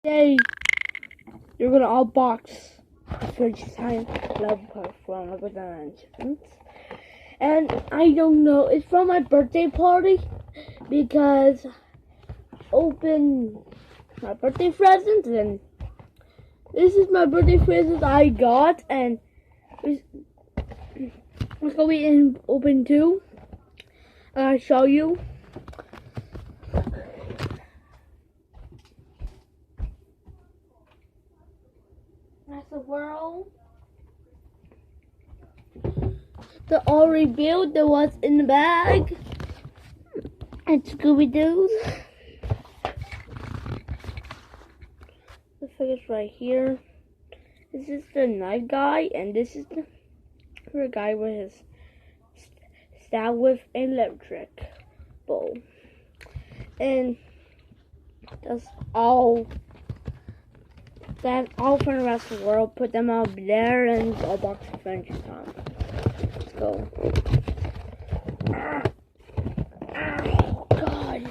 Today, you're gonna unbox the first time love card from Lego Dimensions. And I don't know, it's from my birthday party because I opened my birthday present, and this is my birthday present I got, and it's gonna be in open too. I'll show you. That's the world. The all rebuild that was in the bag. And Scooby-Doo's. The figure's right here. This is the knife guy, and this is the guy with his stab with electric bowl. And that's all. That's all from the rest of the world. Put them out there, and I'll box the French time. Let's go. Oh God!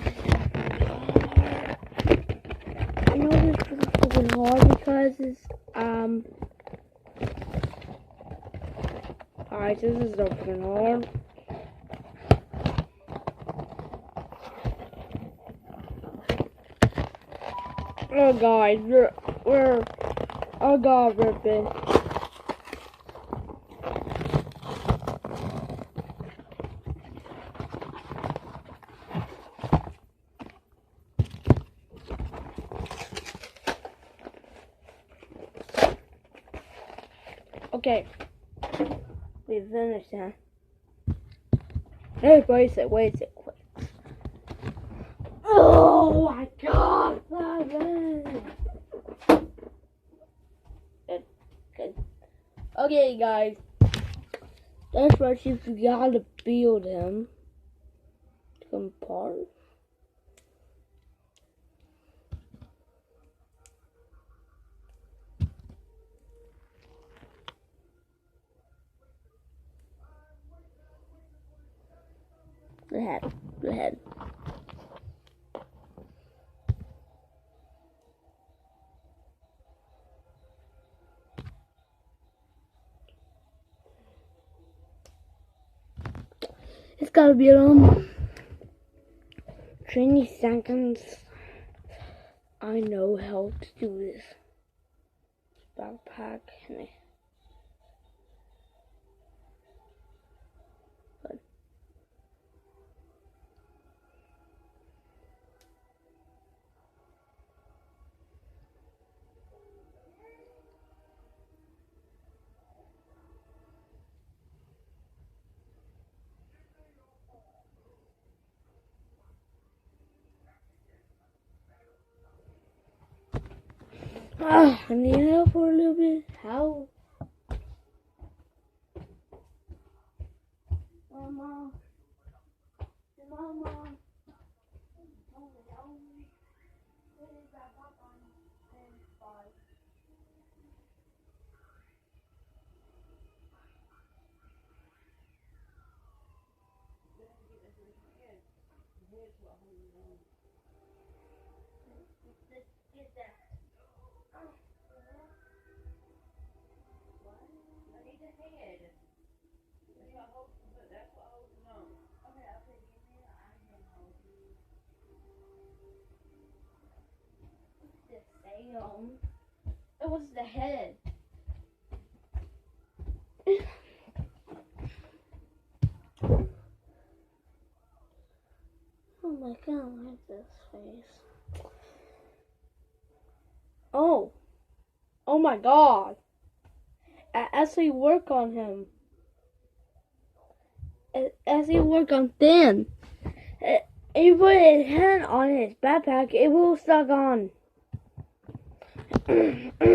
I know this is fucking hard because it's Alright, this is so fucking hard. Oh guys, oh God, ripping. Okay, we finished now. Hey, wait a sec. Oh my God, Good. Okay, guys, that's what you gotta build him to come apart. Go ahead. It's gotta be 20 seconds. I know how to do this. Backpack. Good. I need help for a little bit. How? Mama. It was the head. Oh my God, I like this face. Oh my God. As we work on him. As he work on Thin. He put his hand on his backpack, it will stuck on. Okay,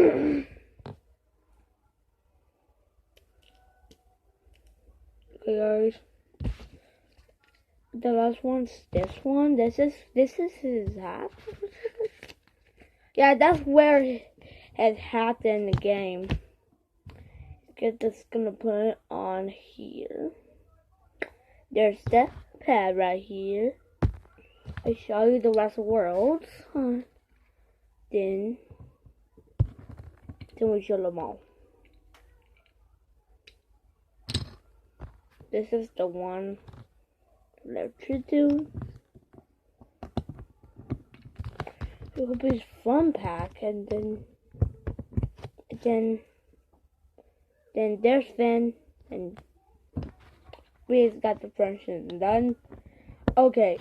guys. The last one's this one. This is his hat. Yeah, that's where his hat in the game. Just gonna put it on here. There's the pad right here. I show you the rest of the world. Then we show them all. This is the one left to do. We hope it's fun pack, and then there's Finn, and we just got the friendship done. Okay,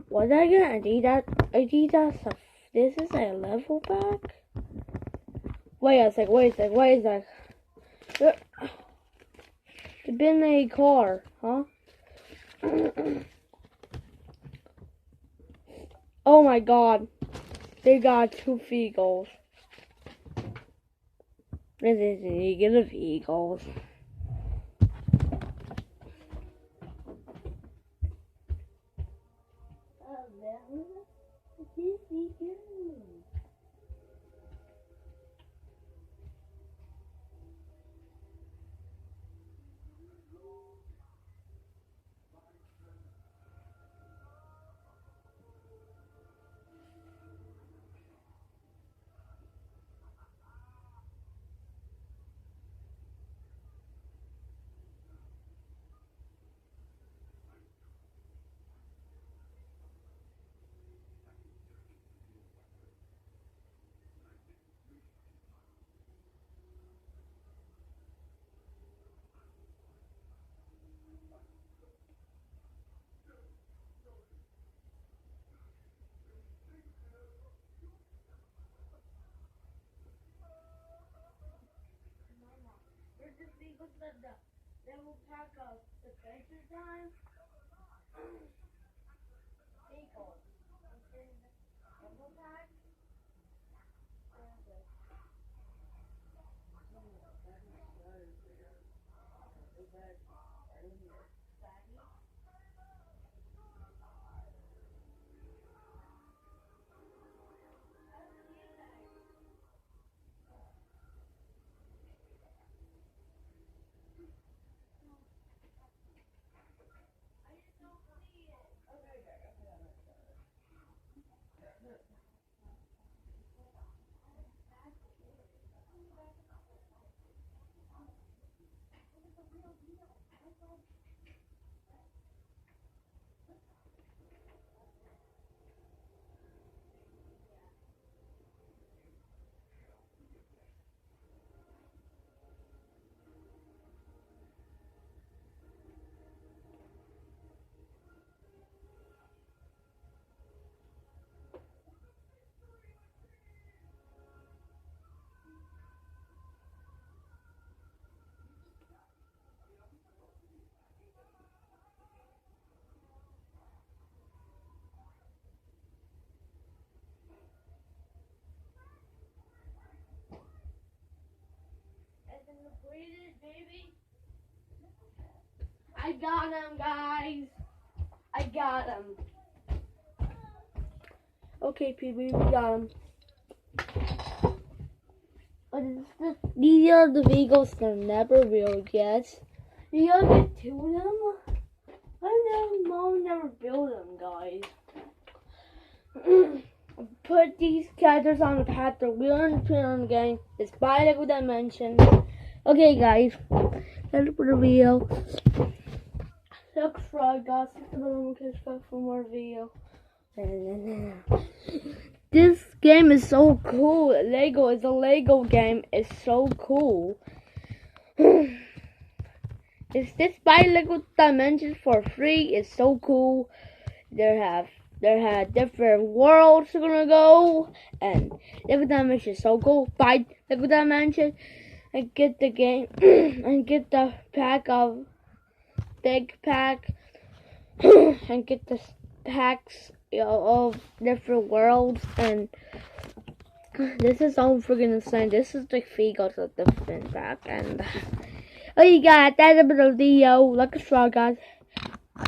was I gonna Adidas? This is a level pack. Wait a sec. It's been a car, huh? Oh my god. They got 2 vehicles. This is illegal vehicles. They will pack up the adventure time. Vehicles. Double pack. Baby. I got him, guys. I got him. Okay, PB, we got him. These are the vehicles that never will get. You gotta get 2 of them? I know Mom never built them, guys. Put these characters on the path that we're going to put on the game. It's by Lego Dimension. Okay, guys, that's it for the video. Subscribe, guys, for more video. This game is so cool. Lego is a Lego game. It's so cool. It's this by Lego Dimensions for free. It's so cool. There have different worlds you're gonna go, and Lego Dimension is so cool. Buy Lego Dimension and get the game and get the pack of big pack and get the packs of different worlds. And this is all freaking insane. This is the figures of the different pack. And oh, you got that's a bit of video. Like a straw, guys.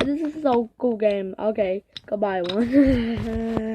This is a so cool game. Okay, goodbye, one.